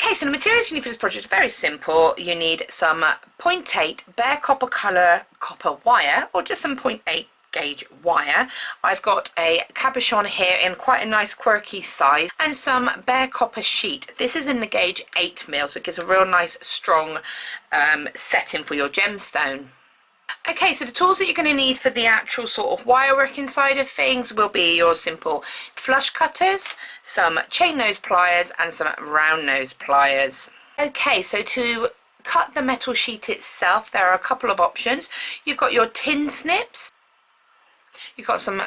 Okay, so the materials you need for this project are very simple. You need some 0.8 bare copper colour copper wire, or just some 0.8 gauge wire. I've got a cabochon here in quite a nice quirky size, and some bare copper sheet. This is in the gauge 8mm, so it gives a real nice strong setting for your gemstone. Okay, so the tools that you're going to need for the actual sort of wire working side of things will be your simple flush cutters, some chain nose pliers and some round nose pliers. Okay, so to cut the metal sheet itself, there are a couple of options. You've got your tin snips, you've got some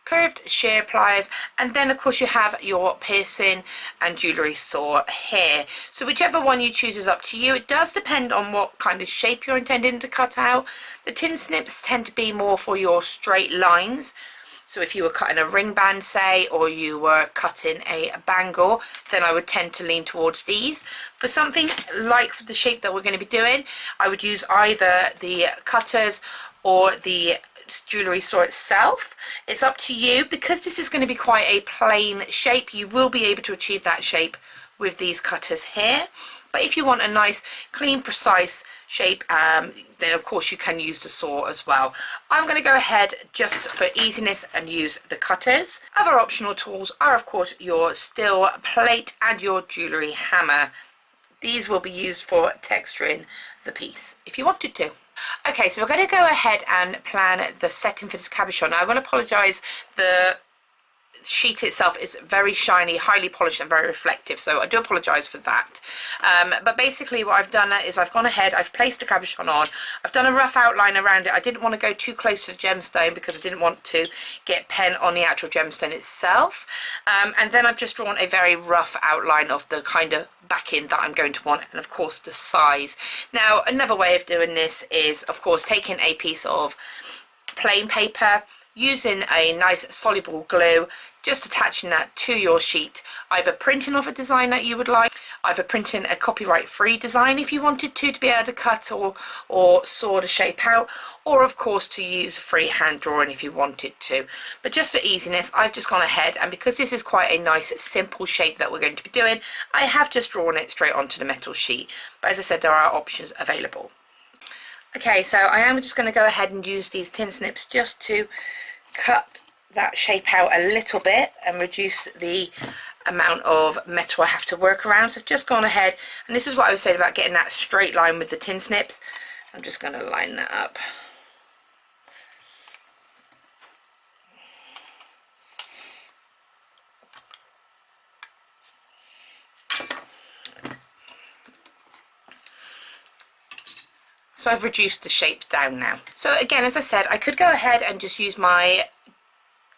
curved shear pliers, and then of course you have your piercing and jewellery saw here. So whichever one you choose is up to you. It does depend on what kind of shape you're intending to cut out. The tin snips tend to be more for your straight lines. So if you were cutting a ring band, say, or you were cutting a bangle, then I would tend to lean towards these. For something like the shape that we're going to be doing, I would use either the cutters or the jewellery saw itself. It's up to you. Because this is going to be quite a plain shape, you will be able to achieve that shape with these cutters here. But if you want a nice clean precise shape, then of course you can use the saw as well. I'm going to go ahead just for easiness and use the cutters. Other optional tools are of course your steel plate and your jewellery hammer. These will be used for texturing the piece if you wanted to. Okay, so we're going to go ahead and plan the setting for this cabochon. Now, I will apologise, the sheet itself is very shiny, highly polished and very reflective, so I do apologise for that. But basically what I've done is I've gone ahead, I've placed the cabochon on, I've done a rough outline around it. I didn't want to go too close to the gemstone because I didn't want to get pen on the actual gemstone itself, and then I've just drawn a very rough outline of the kind of backing that I'm going to want, and of course the size. Now another way of doing this is of course taking a piece of plain paper, using a nice soluble glue, just attaching that to your sheet, either printing off a design that you would like, either printing a copyright free design if you wanted to be able to cut or saw the shape out, or of course to use freehand drawing if you wanted to. But just for easiness, I've just gone ahead, and because this is quite a nice simple shape that we're going to be doing, I have just drawn it straight onto the metal sheet. But as I said, there are options available. Okay, so I am just going to go ahead and use these tin snips just to cut that shape out a little bit and reduce the amount of metal I have to work around. So I've just gone ahead, and this is what I was saying about getting that straight line with the tin snips. I'm just going to line that up. So I've reduced the shape down now. So again, as I said, I could go ahead and just use my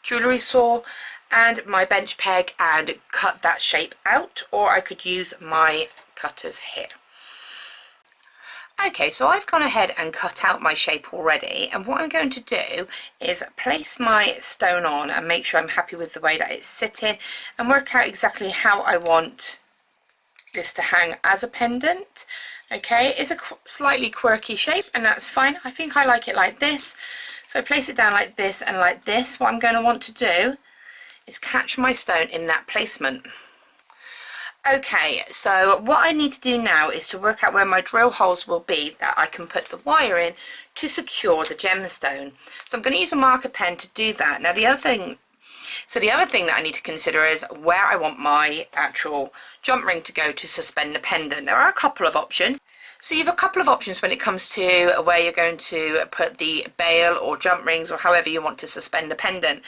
jewellery saw and my bench peg and cut that shape out, or I could use my cutters here. Okay, so I've gone ahead and cut out my shape already, and what I'm going to do is place my stone on and make sure I'm happy with the way that it's sitting, and work out exactly how I want this to hang as a pendant. Okay, it's a slightly quirky shape, and that's fine. I think I like it like this. So I place it down like this and like this. What I'm going to want to do is catch my stone in that placement. Okay, so what I need to do now is to work out where my drill holes will be that I can put the wire in to secure the gemstone. So I'm going to use a marker pen to do that. Now the other thing that I need to consider is where I want my actual jump ring to go to suspend the pendant. There are a couple of options. So you have a couple of options when it comes to where you're going to put the bail or jump rings, or however you want to suspend the pendant.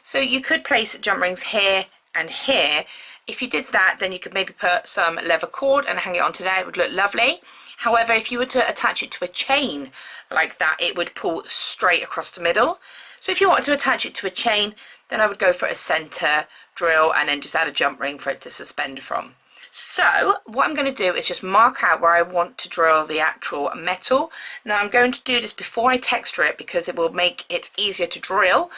So you could place jump rings here and here. If you did that, then you could maybe put some leather cord and hang it onto there. It would look lovely. However, if you were to attach it to a chain like that, it would pull straight across the middle. So if you wanted to attach it to a chain, then I would go for a center drill and then just add a jump ring for it to suspend from. So what I'm going to do is just mark out where I want to drill the actual metal. Now I'm going to do this before I texture it because it will make it easier to drill.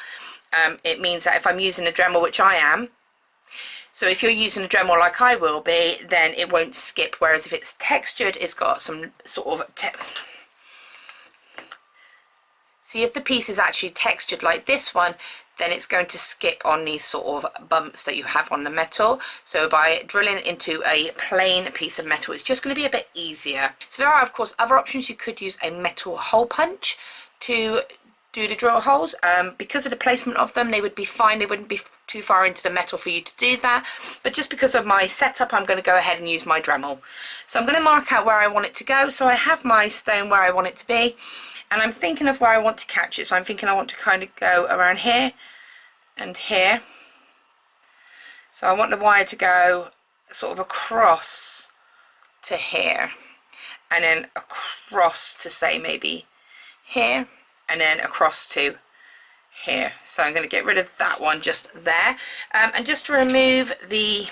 It means that if I'm using a Dremel, which I am, so if you're using a Dremel like I will be, then it won't skip, whereas if it's textured, it's got some sort of See, if the piece is actually textured like this one, then it's going to skip on these sort of bumps that you have on the metal. So by drilling into a plain piece of metal, it's just going to be a bit easier. So there are, of course, other options. You could use a metal hole punch to do the drill holes. Because of the placement of them, they would be fine. They wouldn't be too far into the metal for you to do that. But just because of my setup, I'm going to go ahead and use my Dremel. So I'm going to mark out where I want it to go. So I have my stone where I want it to be. And I'm thinking of where I want to catch it. So I'm thinking I want to kind of go around here and here. So I want the wire to go sort of across to here. And then across to, say, maybe here. And then across to here. So I'm going to get rid of that one just there. And just to remove the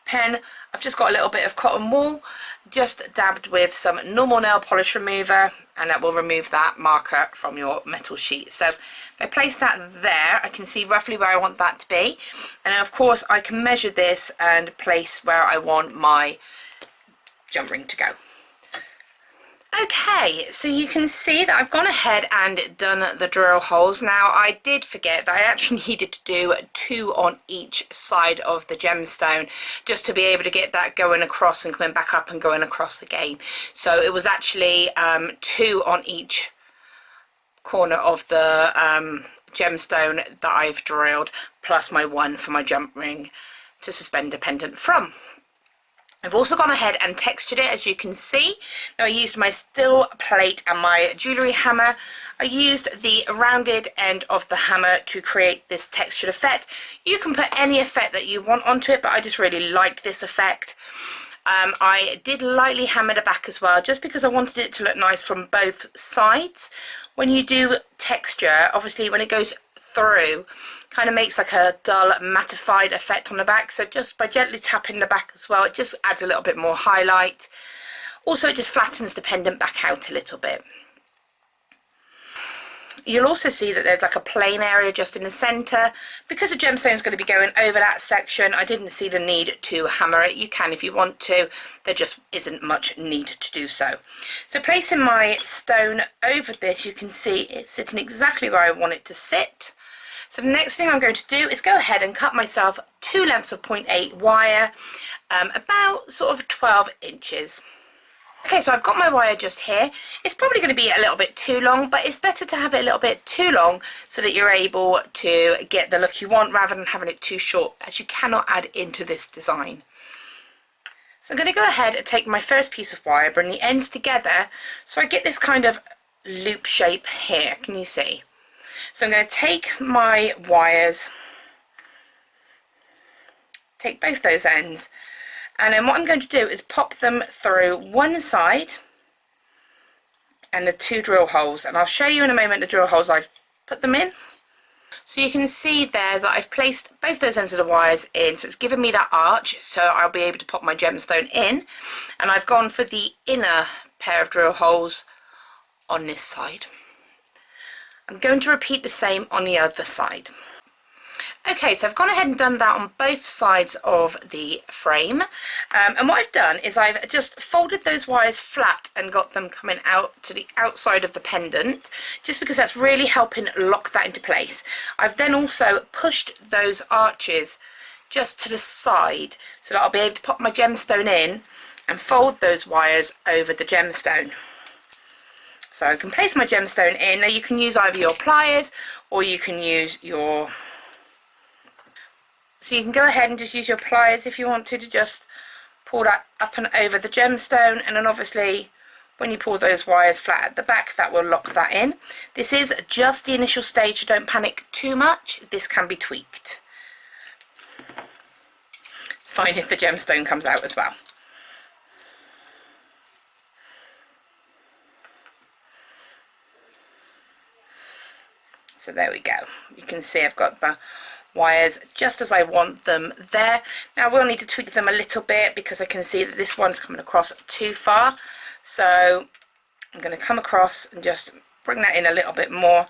pen, I've just got a little bit of cotton wool, just dabbed with some normal nail polish remover, and that will remove that marker from your metal sheet. So if I place that there, I can see roughly where I want that to be. And then of course I can measure this and place where I want my jump ring to go. Okay, so you can see that I've gone ahead and done the drill holes. Now, I did forget that I actually needed to do 2 on each side of the gemstone just to be able to get that going across and coming back up and going across again. So it was actually 2 on each corner of the gemstone that I've drilled, plus my 1 for my jump ring to suspend a pendant from. I've also gone ahead and textured it, as you can see. Now I used my steel plate and my jewellery hammer. I used the rounded end of the hammer to create this textured effect. You can put any effect that you want onto it, but I just really like this effect. I did lightly hammer the back as well, just because I wanted it to look nice from both sides. When you do texture, obviously when it goes through, kind of makes like a dull mattified effect on the back. So just by gently tapping the back as well, it just adds a little bit more highlight. Also, it just flattens the pendant back out a little bit. You'll also see that there's like a plain area just in the centre. Because the gemstone is going to be going over that section, I didn't see the need to hammer it. You can if you want to. There just isn't much need to do so. So placing my stone over this, you can see it's sitting exactly where I want it to sit. So the next thing I'm going to do is go ahead and cut myself 2 lengths of 0.8 wire, about sort of 12 inches. Okay, so I've got my wire just here. It's probably going to be a little bit too long, but it's better to have it a little bit too long so that you're able to get the look you want rather than having it too short, as you cannot add into this design. So I'm going to go ahead and take my first piece of wire, bring the ends together so I get this kind of loop shape here. Can you see? So I'm going to take my wires, take both those ends, and then what I'm going to do is pop them through one side and the 2 drill holes, and I'll show you in a moment the drill holes I've put them in. So you can see there that I've placed both those ends of the wires in, so it's given me that arch, so I'll be able to pop my gemstone in, and I've gone for the inner pair of drill holes on this side. I'm going to repeat the same on the other side. Okay, so I've gone ahead and done that on both sides of the frame, and what I've done is I've just folded those wires flat and got them coming out to the outside of the pendant, just because that's really helping lock that into place. I've then also pushed those arches just to the side so that I'll be able to pop my gemstone in and fold those wires over the gemstone. So I can place my gemstone in. Now you can use either your pliers or you can use your... So you can go ahead and just use your pliers if you want to just pull that up and over the gemstone, and then obviously when you pull those wires flat at the back, that will lock that in. This is just the initial stage, so don't panic too much. This can be tweaked. It's fine if the gemstone comes out as well. So there we go. You can see I've got the wires just as I want them there. Now we'll need to tweak them a little bit because I can see that this one's coming across too far. So I'm going to come across and just bring that in a little bit more.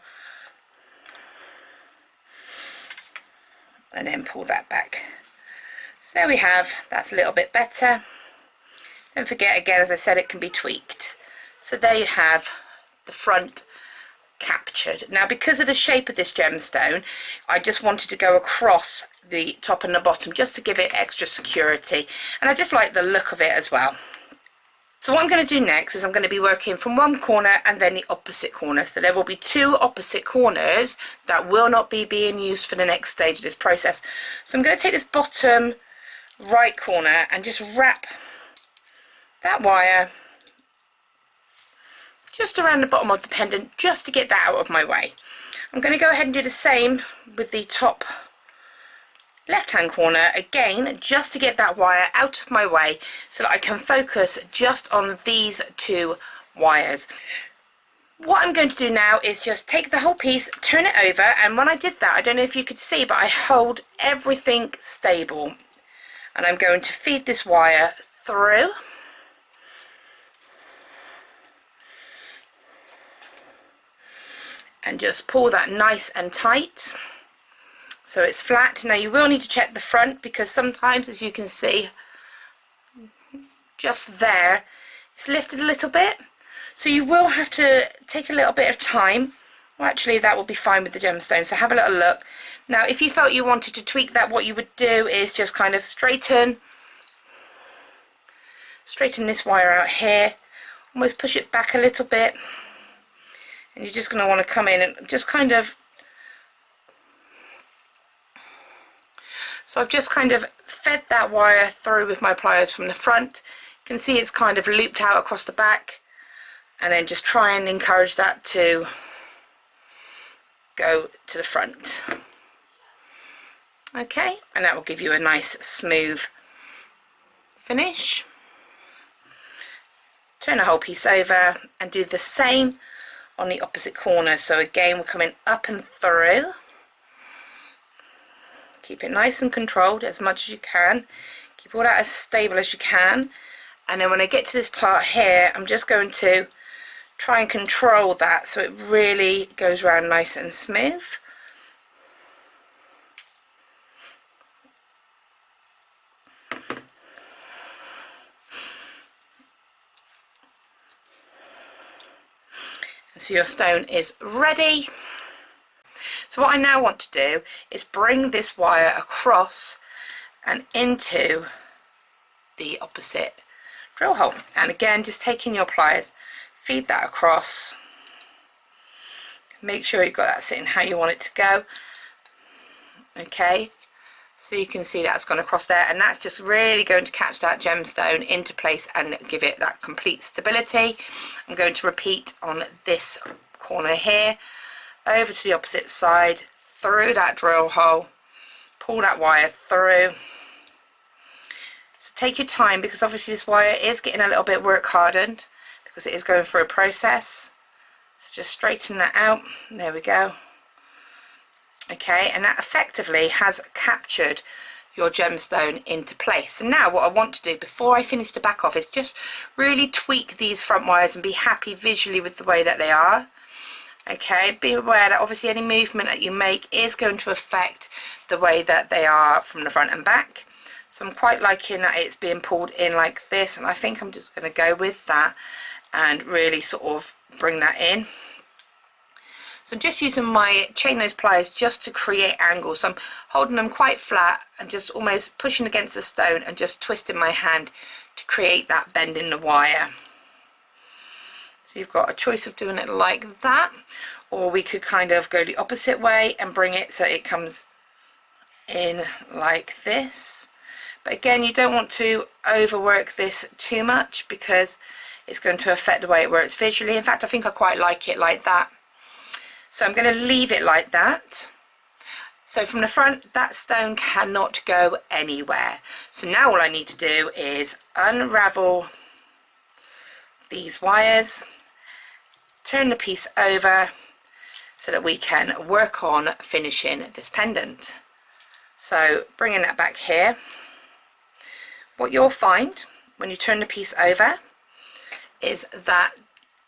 And then pull that back. So there we have, that's a little bit better. Don't forget, again, as I said, it can be tweaked. So there you have the front captured. Now because of the shape of this gemstone, I just wanted to go across the top and the bottom just to give it extra security, and I just like the look of it as well. So what I'm going to do next is I'm going to be working from one corner and then the opposite corner. So there will be two opposite corners that will not be being used for the next stage of this process. So I'm going to take this bottom right corner and just wrap that wire just around the bottom of the pendant, just to get that out of my way. I'm going to go ahead and do the same with the top left hand corner, again just to get that wire out of my way so that I can focus just on these two wires. What I'm going to do now is just take the whole piece, turn it over, and when I did that, I don't know if you could see, but I hold everything stable, and I'm going to feed this wire through. And just pull that nice and tight so it's flat. Now you will need to check the front, because sometimes, as you can see just there, it's lifted a little bit, so you will have to take a little bit of time. Well, actually that will be fine with the gemstone, so have a little look. Now if you felt you wanted to tweak that, what you would do is just kind of straighten this wire out here, almost push it back a little bit, and you're just going to want to come in and just kind of, so I've just kind of fed that wire through with my pliers from the front. You can see it's kind of looped out across the back, and then just try and encourage that to go to the front. Okay, and that will give you a nice smooth finish. Turn the whole piece over and do the same on the opposite corner. So again, we're coming up and through. Keep it nice and controlled as much as you can. Keep all that as stable as you can. And then when I get to this part here, I'm just going to try and control that so it really goes around nice and smooth. So your stone is ready. So what I now want to do is bring this wire across and into the opposite drill hole, and again just taking your pliers, feed that across, make sure you've got that sitting how you want it to go. Okay, so you can see that's gone across there, and that's just really going to catch that gemstone into place and give it that complete stability. I'm going to repeat on this corner here, over to the opposite side, through that drill hole, pull that wire through. So take your time, because obviously this wire is getting a little bit work hardened because it is going through a process. So just straighten that out. There we go. Okay, and that effectively has captured your gemstone into place. And now what I want to do before I finish the back off is just really tweak these front wires and be happy visually with the way that they are. Okay, be aware that obviously any movement that you make is going to affect the way that they are from the front and back. So I'm quite liking that it's being pulled in like this, and I think I'm just going to go with that and really sort of bring that in. So I'm just using my chain nose pliers just to create angles. So I'm holding them quite flat and just almost pushing against the stone and just twisting my hand to create that bend in the wire. So you've got a choice of doing it like that, or we could kind of go the opposite way and bring it so it comes in like this. But again, you don't want to overwork this too much because it's going to affect the way it works visually. In fact, I think I quite like it like that. So I'm going to leave it like that. So from the front, that stone cannot go anywhere. So now all I need to do is unravel these wires, turn the piece over so that we can work on finishing this pendant. So bringing that back here, what you'll find when you turn the piece over is that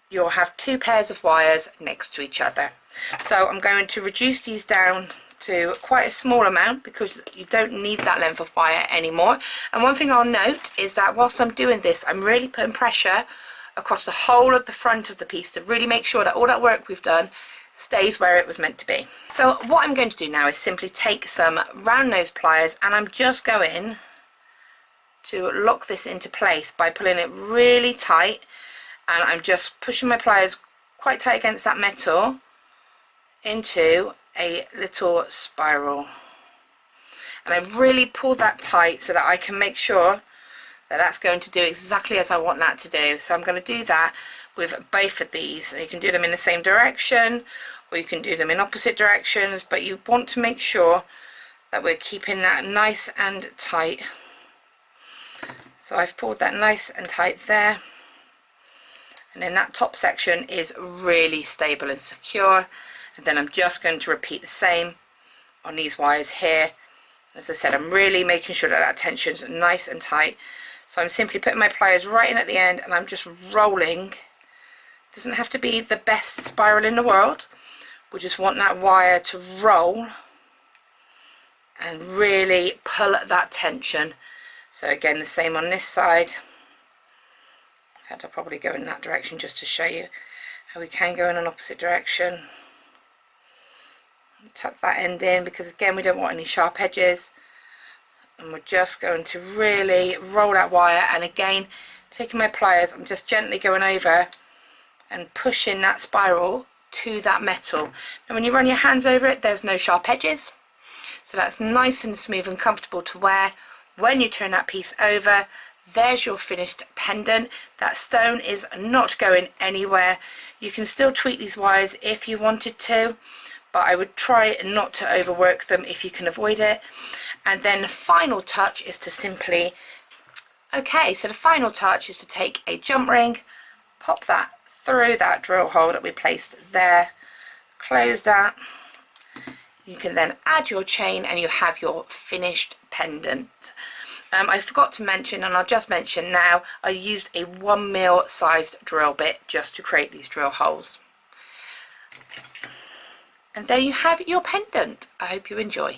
you'll have two pairs of wires next to each other. So I'm going to reduce these down to quite a small amount because you don't need that length of wire anymore. And one thing I'll note is that whilst I'm doing this, I'm really putting pressure across the whole of the front of the piece to really make sure that all that work we've done stays where it was meant to be. So what I'm going to do now is simply take some round nose pliers, and I'm just going to lock this into place by pulling it really tight, and I'm just pushing my pliers quite tight against that metal into a little spiral, and I really pull that tight so that I can make sure that that's going to do exactly as I want that to do. So I'm going to do that with both of these. You can do them in the same direction or you can do them in opposite directions, but you want to make sure that we're keeping that nice and tight. So I've pulled that nice and tight there, and then that top section is really stable and secure, and then I'm just going to repeat the same on these wires here. As I said, I'm really making sure that that tension's nice and tight. So I'm simply putting my pliers right in at the end, and I'm just rolling. It doesn't have to be the best spiral in the world. We just want that wire to roll and really pull at that tension. So again, the same on this side. In fact, I'll probably go in that direction just to show you how we can go in an opposite direction. Tuck that end in because again we don't want any sharp edges, and we're just going to really roll that wire, and again taking my pliers I'm just gently going over and pushing that spiral to that metal. Now when you run your hands over it, there's no sharp edges, so that's nice and smooth and comfortable to wear. When you turn that piece over, there's your finished pendant. That stone is not going anywhere. You can still tweak these wires if you wanted to, but I would try not to overwork them if you can avoid it. And then the final touch is to simply, so the final touch is to take a jump ring, pop that through that drill hole that we placed there, close that. You can then add your chain and you have your finished pendant. I forgot to mention, and I'll just mention now, I used a 1mm sized drill bit just to create these drill holes. And there you have your pendant. I hope you enjoy.